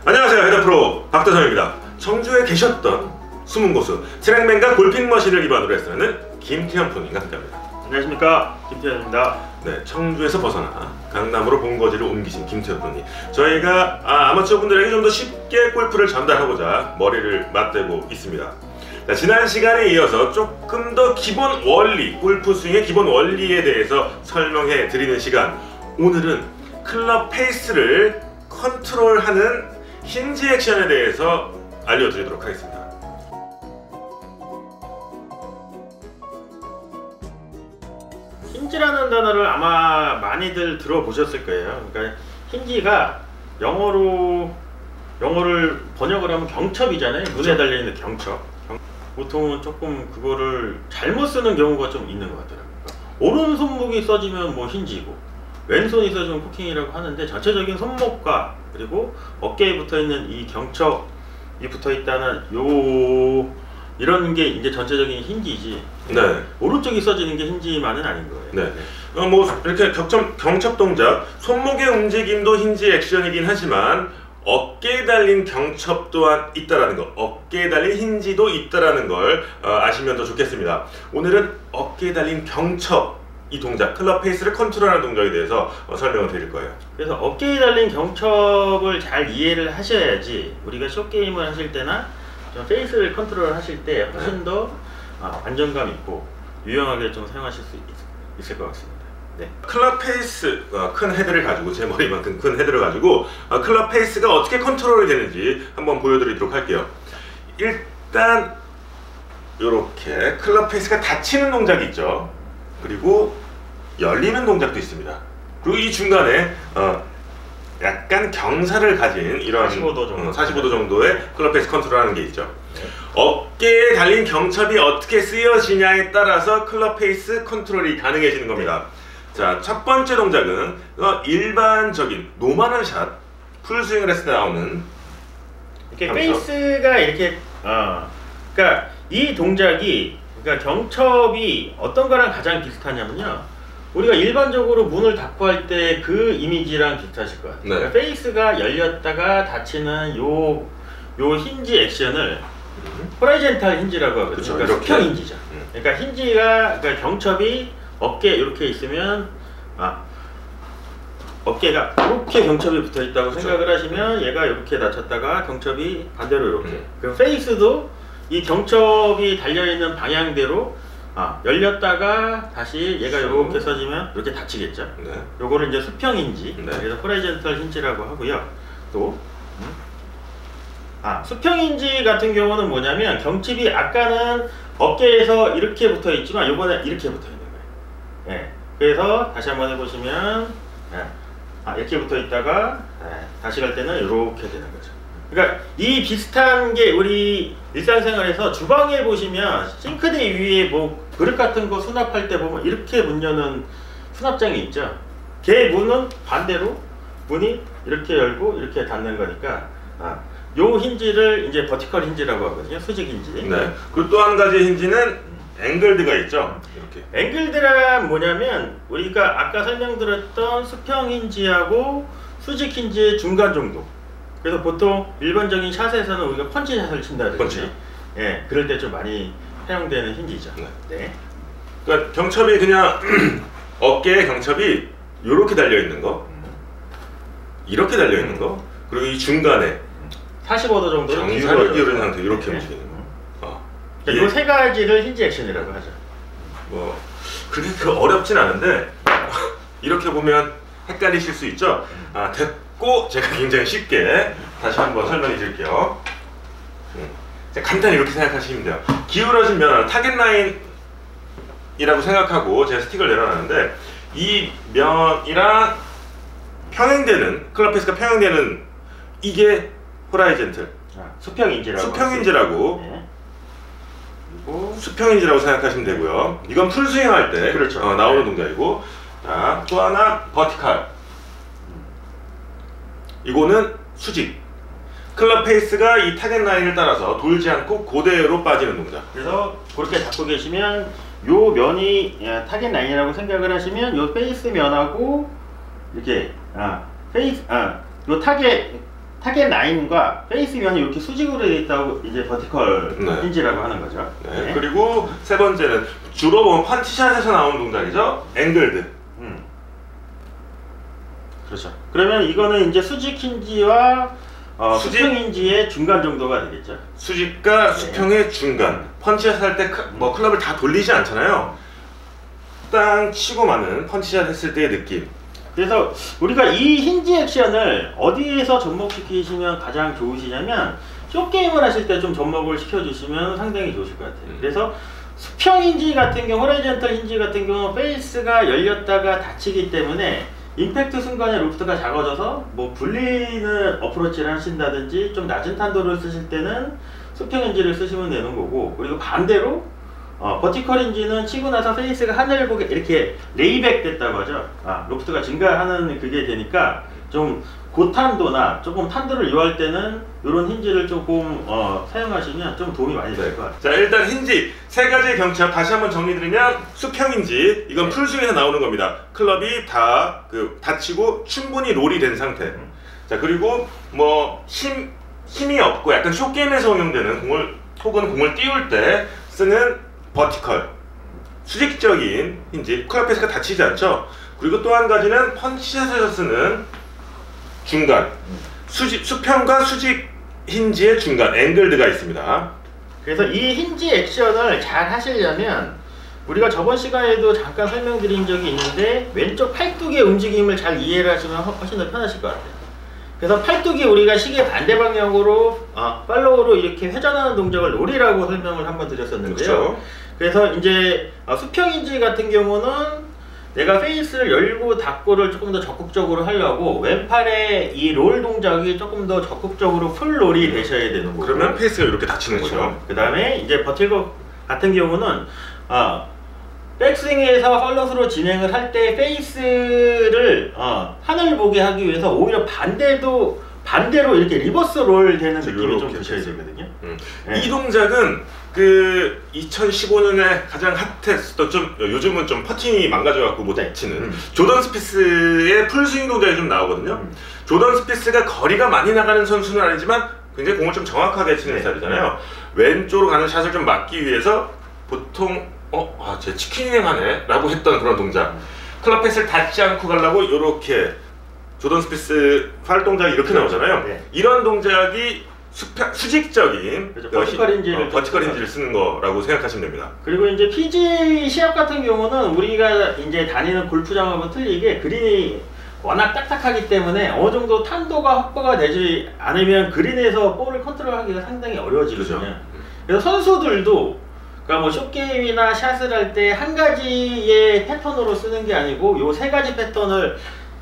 안녕하세요, 헤더프로 박다정입니다. 청주에 계셨던 숨은 고수 트랙맨과 골핑 머신을 기반으로 해서는 김태현 프로님과 함께합니다. 안녕하십니까, 김태현입니다. 네, 청주에서 벗어나 강남으로 본거지를 옮기신 김태현 프로님. 저희가 아마추어 분들에게 좀 더 쉽게 골프를 전달하고자 머리를 맞대고 있습니다. 자, 지난 시간에 이어서 조금 더 기본 원리, 골프 스윙의 기본 원리에 대해서 설명해 드리는 시간. 오늘은 클럽 페이스를 컨트롤하는 힌지 액션에 대해서 알려드리도록 하겠습니다. 힌지라는 단어를 아마 많이들 들어보셨을 거예요. 그러니까 힌지가 영어를 번역을 하면 경첩이잖아요. 문에 달려있는 경첩. 보통은 조금 그거를 잘못 쓰는 경우가 좀 있는 것 같더라고요. 오른손목이 써지면 뭐 힌지고, 왼손이 써지면 코킹이라고 하는데, 전체적인 손목과 그리고 어깨에 붙어있는 이 경첩이 붙어있다는 이런 게 이제 전체적인 힌지지. 네. 오른쪽이 써지는 게 힌지만은 아닌 거예요. 네. 뭐 이렇게 경첩 동작, 손목의 움직임도 힌지 액션이긴 하지만 어깨에 달린 경첩 또한 있다라는 거, 어깨에 달린 힌지도 있다라는 걸 아시면 더 좋겠습니다. 오늘은 어깨에 달린 경첩, 이 동작, 클럽 페이스를 컨트롤하는 동작에 대해서 설명을 드릴 거예요. 그래서 어깨에 달린 경첩을 잘 이해를 하셔야지 우리가 숏게임을 하실 때나 좀 페이스를 컨트롤 하실 때 훨씬 더 안정감 있고 유용하게 좀 사용하실 수 있을 것 같습니다. 네. 클럽 페이스, 큰 헤드를 가지고, 제 머리만큼 큰 헤드를 가지고 클럽 페이스가 어떻게 컨트롤이 되는지 한번 보여드리도록 할게요. 일단 이렇게 클럽 페이스가 닫히는 동작이 있죠. 그리고 열리는 동작도 있습니다. 그리고 이 중간에 약간 경사를 가진 이런 45도 정도의 클럽 페이스 컨트롤하는 게 있죠. 네. 어깨에 달린 경첩이 어떻게 쓰여지냐에 따라서 클럽 페이스 컨트롤이 가능해지는 겁니다. 자, 첫 번째 동작은 일반적인 노멀한 샷, 풀스윙을 했을 때 나오는 이렇게 경첩. 페이스가 이렇게 그러니까 이 동작이, 그러니까 경첩이 어떤 거랑 가장 비슷하냐면요, 우리가 일반적으로 문을 닫고 할 때 그 이미지랑 비슷하실 거예요. 네. 그러니까 페이스가 열렸다가 닫히는 요 힌지 액션을 호라이젠탈 힌지라고 하거든요. 그쵸, 그러니까 이렇게. 수평 힌지죠. 그러니까 힌지가, 그러니까 경첩이 어깨 이렇게 있으면 어깨가 이렇게 경첩이 붙어 있다고 그쵸. 생각을 하시면 얘가 이렇게 닫혔다가 경첩이 반대로 이렇게. 그럼 페이스도 이 경첩이 달려있는 방향대로 열렸다가 다시 얘가 이렇게 써지면 이렇게 닫히겠죠. 네. 요거를 이제 수평 힌지, 네. 그래서 호라이젠탈 힌지라고 하고요. 또 수평 힌지 같은 경우는 뭐냐면, 경칩이 아까는 어깨에서 이렇게 붙어 있지만 요번에 이렇게 붙어 있는 거예요. 예. 그래서 다시 한번 해보시면, 이렇게 붙어 있다가 다시 갈 때는 이렇게 되는 거죠. 그러니까 이 비슷한 게 우리 일상생활에서 주방에 보시면 싱크대 위에 뭐 그릇 같은 거 수납할 때 보면 이렇게 문 여는 수납장이 있죠. 걔 문은 반대로 문이 이렇게 열고 이렇게 닫는 거니까 요 힌지를 이제 버티컬 힌지라고 하거든요. 수직 힌지. 네. 그리고 또 한 가지 힌지는 앵글드가 있죠. 이렇게. 앵글드란 뭐냐면, 우리가 아까 설명드렸던 수평 힌지하고 수직 힌지의 중간 정도. 그래서 보통 일반적인 샷에서는 우리가 펀치샷을 친다든지, 펀치. 예, 그럴 때 좀 많이 사용되는 힌지죠. 네. 네. 그러니까 경첩이 그냥 어깨에 경첩이 이렇게 달려 있는 거, 이렇게 달려 있는 거, 그리고 이 중간에 45도 정도 경사를 기울인 상태 이렇게 움직이는 거. 이 세 가지를 힌지 액션이라고 하죠. 뭐 그렇게 어렵진 않은데 이렇게 보면 헷갈리실 수 있죠. 됐고, 제가 굉장히 쉽게 다시 한번 설명해 드릴게요. 간단히 이렇게 생각하시면 돼요. 기울어진 면, 타겟 라인이라고 생각하고 제가 스틱을 내려놨는데, 이 면이랑 평행되는, 클럽 페이스가 평행되는 이게 호라이젠틀, 수평인지라고 네. 수평인지라고 생각하시면 되고요. 이건 풀스윙 할 때 그렇죠. 나오는 동작이고, 자, 또 하나 버티컬. 이거는 수직. 클럽 페이스가 이 타겟 라인을 따라서 돌지 않고 그대로 빠지는 동작. 그래서 그렇게 잡고 계시면 요 면이 타겟 라인이라고 생각을 하시면 요 페이스 면하고 이렇게 페이스 요 타겟 타겟 라인과 페이스 면이 이렇게 수직으로 되어 있다고 이제 버티컬 네. 힌지라고 하는 거죠. 네. 그리고 세 번째는 주로 보면 펀치샷에서 나오는 동작이죠. 앵글드. 그렇죠. 그러면 이거는 이제 수직 힌지와 수평 수직? 힌지의 중간 정도가 되겠죠. 수직과 수평의 중간. 펀치샷 할 때 뭐 클럽을 다 돌리지 않잖아요. 땅 치고 마는 펀치샷 했을 때의 느낌. 그래서 우리가 이 힌지 액션을 어디에서 접목시키시면 가장 좋으시냐면 쇼게임을 하실 때 좀 접목을 시켜주시면 상당히 좋으실 것 같아요. 그래서 수평 힌지 같은 경우, 호라이즌털 힌지 같은 경우 페이스가 열렸다가 닫히기 때문에 임팩트 순간에 로프트가 작아져서 뭐 불리는 어프로치를 하신다든지 좀 낮은 탄도를 쓰실 때는 수평 힌지를 쓰시면 되는 거고, 그리고 반대로 버티컬 힌지는 치고 나서 페이스가 하늘을 보게 이렇게 레이백 됐다고 하죠. 로프트가 증가하는 그게 되니까 좀 고탄도나 조금 탄도를 요할 때는 이런 힌지를 조금 사용하시면 좀 도움이 많이 될 것 같아요. 자, 일단 힌지 세 가지의 경첩 다시 한번 정리드리면, 수평 힌지 이건 풀스윙에서 나오는 겁니다. 클럽이 다 닫히고 충분히 롤이 된 상태. 자, 그리고 뭐 힘이 없고 약간 쇼게임에서 응용되는 공을 띄울 때 쓰는 버티컬, 수직적인 힌지, 클럽 페이스가 닫히지 않죠. 그리고 또 한 가지는 펀치샷에서 쓰는 중간, 수평과 수직 힌지의 중간, 앵글드가 있습니다. 그래서 이 힌지 액션을 잘 하시려면 우리가 저번 시간에도 잠깐 설명드린 적이 있는데 왼쪽 팔뚝의 움직임을 잘 이해를 하시면 훨씬 더 편하실 것 같아요. 그래서 팔뚝이 우리가 시계 반대 방향으로 팔로우로 이렇게 회전하는 동작을 롤이라고 설명을 한번 드렸었는데요. 그렇죠. 그래서 이제 수평 힌지 같은 경우는 내가 페이스를 열고 닫고를 조금 더 적극적으로 하려고 왼팔의 이 롤 동작이 조금 더 적극적으로 풀 롤이 되셔야 되는 거고, 그러면 페이스가 이렇게 닫히는 그렇죠. 거죠. 그 다음에 이제 버티컬 같은 경우는 백스윙에서 팔로스로 진행을 할 때 페이스를 하늘 보게 하기 위해서 오히려 반대로 이렇게 리버스 롤 되는 느낌이 좀 드셔야 되거든요. 네. 이 동작은 그 2015년에 가장 핫했었던, 좀 요즘은 좀 퍼팅이 망가져갖고 못 치는 조던 스피스의 풀스윙 동작이 좀 나오거든요. 조던 스피스가 거리가 많이 나가는 선수는 아니지만 굉장히 공을 좀 정확하게 치는 스타일이잖아요. 왼쪽으로 가는 샷을 좀 막기 위해서 보통 쟤 치킨행 하네 라고 했던 그런 동작, 클럽 페이스를 닫지 않고 가려고 이렇게 조던 스피스 팔 동작이 이렇게 나오잖아요. 이런 동작이 수직적인 버티컬 힌지를 쓰는 거라고 생각하시면 됩니다. 그리고 이제 PG 시합 같은 경우는 우리가 이제 다니는 골프장하고 틀리게 그린이 워낙 딱딱하기 때문에 어느 정도 탄도가 확보가 되지 않으면 그린에서 볼을 컨트롤하기가 상당히 어려워지거든요. 그렇죠. 그래서 선수들도 그러니까 뭐 숏게임이나 샷을 할 때 한 가지의 패턴으로 쓰는 게 아니고 요 세 가지 패턴을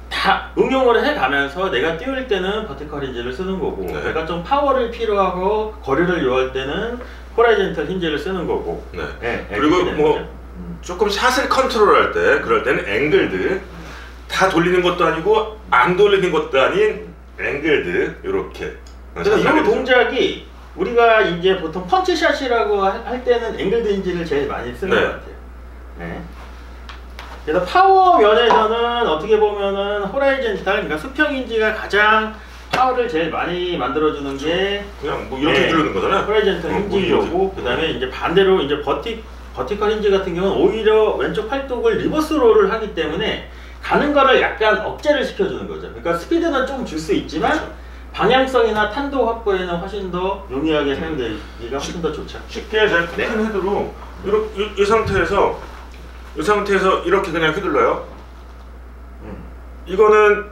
다 응용을 해가면서 내가 띄울 때는 버티컬 힌지를 쓰는 거고, 내가 좀 파워를 필요하고 거리를 요할 때는 호라이즌털 힌지를 쓰는 거고. 그리고 뭐 조금 샷을 컨트롤할 때 그럴 때는 앵글드, 다 돌리는 것도 아니고 안 돌리는 것도 아닌 앵글드, 이렇게. 그래서 이 동작이 우리가 이제 보통 펀치샷이라고 할 때는 앵글드 힌지를 제일 많이 쓰는 것 같아요. 그래서 파워 면에서는 어떻게 보면은 호라이즌털, 그러니까 수평 힌지가 가장 파워를 제일 많이 만들어주는 게 그냥 뭐 이렇게 누르는 거잖아요. 호라이즌털 힌지이고, 그 다음에 이제 반대로 이제 버티컬 힌지 같은 경우는 오히려 왼쪽 팔뚝을 리버스 롤을 하기 때문에 가는 거를 약간 억제를 시켜주는 거죠. 그러니까 스피드는 좀 줄 수 있지만 방향성이나 탄도 확보에는 훨씬 더 용이하게 사용되기가 훨씬 더 좋죠. 쉽게 제가 큰 헤드로 이 상태에서 이렇게 그냥 휘둘러요. 이거는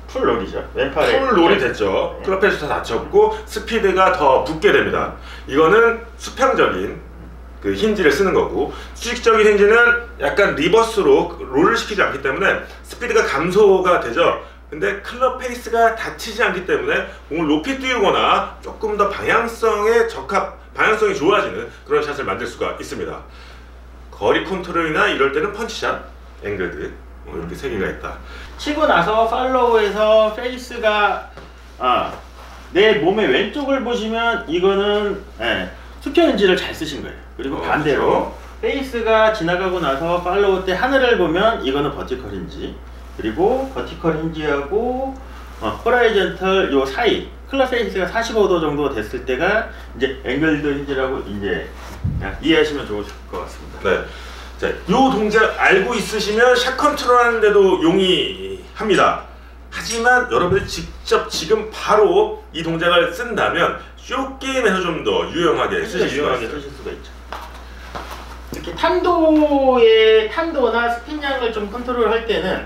풀 롤이죠. 왼팔에 풀 롤이 됐죠. 클럽 페이스 다 닫혔고 스피드가 더 붙게 됩니다. 이거는 수평적인 그 힌지를 쓰는 거고, 수직적인 힌지는 약간 리버스로 롤을 시키지 않기 때문에 스피드가 감소가 되죠. 근데 클럽 페이스가 닫히지 않기 때문에 공을 높이 띄우거나 조금 더 방향성이 좋아지는 그런 샷을 만들 수가 있습니다. 거리 컨트롤이나 이럴 때는 펀치샷, 앵글드, 이렇게 세 개가 있다. 치고 나서 팔로우에서 페이스가 내 몸의 왼쪽을 보시면 이거는 수평 힌지를 잘 쓰신 거예요. 그리고 반대로 그렇죠. 페이스가 지나가고 나서 팔로우 때 하늘을 보면 이거는 버티컬 힌지, 그리고 버티컬 힌지하고 호라이즌털 요 사이 클럽 페이스가 45도 정도 됐을 때가 이제 앵글드 힌지라고 이제 이해하시면 좋으실 것 같습니다. 네. 자, 요 동작 알고 있으시면 샷 컨트롤 하는데도 용이합니다. 하지만 여러분들 직접 지금 바로 이 동작을 쓴다면 쇼게임에서 좀 더 유용하게 쓰실 수가 있어요. 특히 탄도나 스핀량을 좀 컨트롤할 때는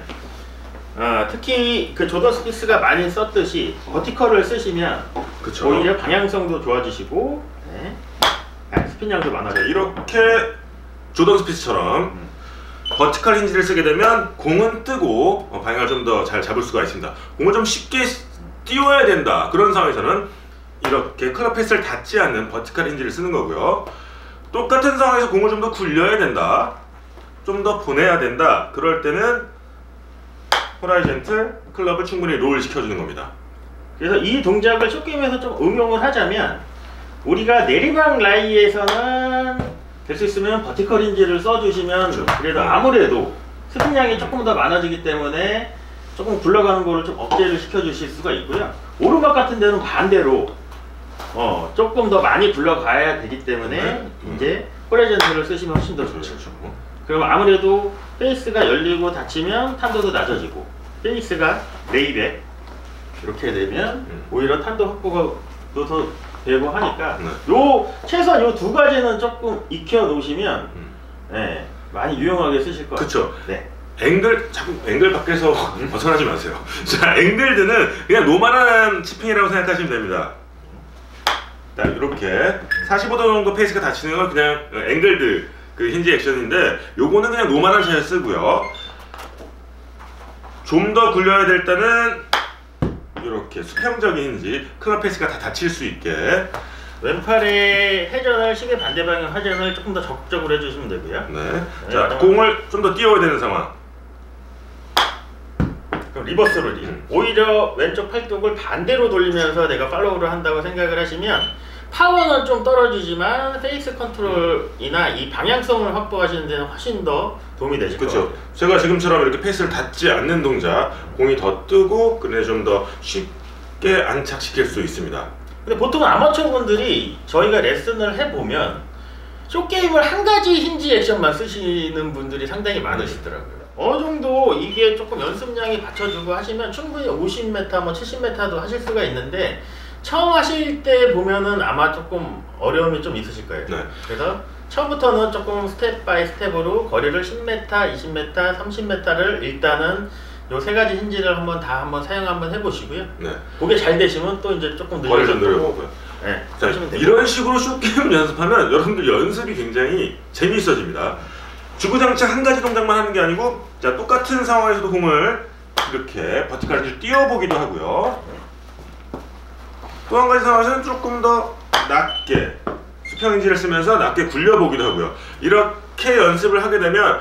특히 그 조던 스피스가 많이 썼듯이 버티컬을 쓰시면 그쵸. 오히려 방향성도 좋아지시고 네. 스핀량도 많아져요. 이렇게 조던 스피스처럼 버티컬 힌지를 쓰게 되면 공은 뜨고 방향을 좀 더 잘 잡을 수가 있습니다. 공을 좀 쉽게 띄워야 된다 그런 상황에서는 이렇게 클럽 페이스를 닿지 않는 버티컬 힌지를 쓰는 거고요. 똑같은 상황에서 공을 좀 더 굴려야 된다, 좀 더 보내야 된다, 그럴 때는 호라이젠트 클럽을 충분히 롤 시켜주는 겁니다. 그래서 이 동작을 쇼게임에서 좀 응용을 하자면 우리가 내리막 라이에서는 될 수 있으면 버티컬 힌지를 써주시면 그렇죠. 그래도 아무래도 스핀량이 조금 더 많아지기 때문에 조금 굴러가는 거를 좀 억제를 시켜주실 수가 있고요. 오르막 같은 데는 반대로 조금 더 많이 굴러가야 되기 때문에 이제 호라이젠트를 쓰시면 훨씬 더 좋죠. 그럼 아무래도 페이스가 열리고 닫히면 탄도도 낮아지고 페이스가 레이백 이렇게 되면 오히려 탄도 확보가 더 되고 하니까 최소한 요 두 가지는 조금 익혀 놓으시면 네, 많이 유용하게 쓰실 것 같아요. 그쵸. 네. 자꾸 앵글 밖에서 벗어나지 마세요. 자, 앵글드는 그냥 노멀한 치핑이라고 생각하시면 됩니다. 자, 이렇게 45도 정도 페이스가 닫히는 건 그냥 앵글드 그 힌지 액션인데, 요거는 그냥 노멀한 샷을 쓰고요. 좀 더 굴려야 될 때는 이렇게 수평적인 힌지, 클럽 페이스가 다 닫힐 수 있게 왼팔의 회전을 시계 반대 방향 회전을 조금 더 적극적으로 해주시면 되고요. 네. 자, 공을 좀 더 띄워야 되는 상황. 그럼 리버스 롤링. 오히려 왼쪽 팔뚝을 반대로 돌리면서 내가 팔로우를 한다고 생각을 하시면 파워는 좀 떨어지지만 페이스 컨트롤이나 이 방향성을 확보하시는 데는 훨씬 더 도움이 되실 것 같아요. 제가 지금처럼 이렇게 페이스를 닿지 않는 동작, 공이 더 뜨고 그래 좀 더 쉽게 안착시킬 수 있습니다. 근데 보통 아마추어 분들이 저희가 레슨을 해보면 쇼게임을 한 가지 힌지 액션만 쓰시는 분들이 상당히 많으시더라고요. 어느 정도 이게 조금 연습량이 받쳐주고 하시면 충분히 50m, 뭐 70m도 하실 수가 있는데 처음 하실 때 보면은 아마 조금 어려움이 좀 있으실 거예요. 네. 그래서 처음부터는 조금 스텝 바이 스텝으로 거리를 10m, 20m, 30m를 일단은 요 세 가지 힌지를 한번 사용 한번 해보시고요. 네. 그게 잘 되시면 또 이제 조금 거리를 좀 늘려보고요. 네, 자, 이런 식으로 쇼게임 연습하면 여러분들 연습이 굉장히 재미있어집니다. 주구장창 한 가지 동작만 하는 게 아니고, 자, 똑같은 상황에서도 공을 이렇게 버티컬을 띄워보기도 하고요. 또 한 가지 상황에서는 조금 더 낮게 수평인지를 쓰면서 낮게 굴려보기도 하고요. 이렇게 연습을 하게 되면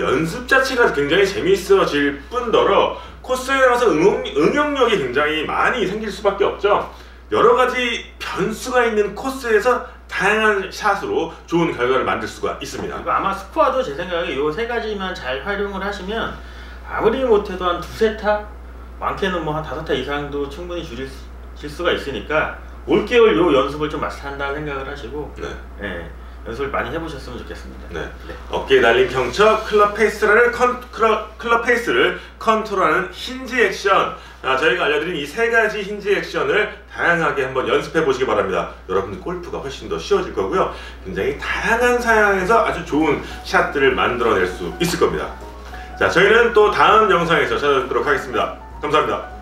연습 자체가 굉장히 재미있어질 뿐더러 코스에 나가서 응용력이 굉장히 많이 생길 수밖에 없죠. 여러 가지 변수가 있는 코스에서 다양한 샷으로 좋은 결과를 만들 수가 있습니다. 이거 아마 스코어도 제 생각에 요 세 가지만 잘 활용을 하시면 아무리 못해도 한 두세 타, 많게는 뭐 한 5타 이상도 충분히 줄일 수가 있으니까 올겨울 요 연습을 좀 마스터한다는 생각을 하시고 네, 연습을 많이 해보셨으면 좋겠습니다. 네. 어깨에 달린 평첩, 클럽 페이스를 컨트롤하는 힌지 액션. 저희가 알려드린 이 세 가지 힌지 액션을 다양하게 한번 연습해 보시기 바랍니다. 여러분들 골프가 훨씬 더 쉬워질 거고요. 굉장히 다양한 상황에서 아주 좋은 샷들을 만들어낼 수 있을 겁니다. 자, 저희는 또 다음 영상에서 찾아뵙도록 하겠습니다. 감사합니다.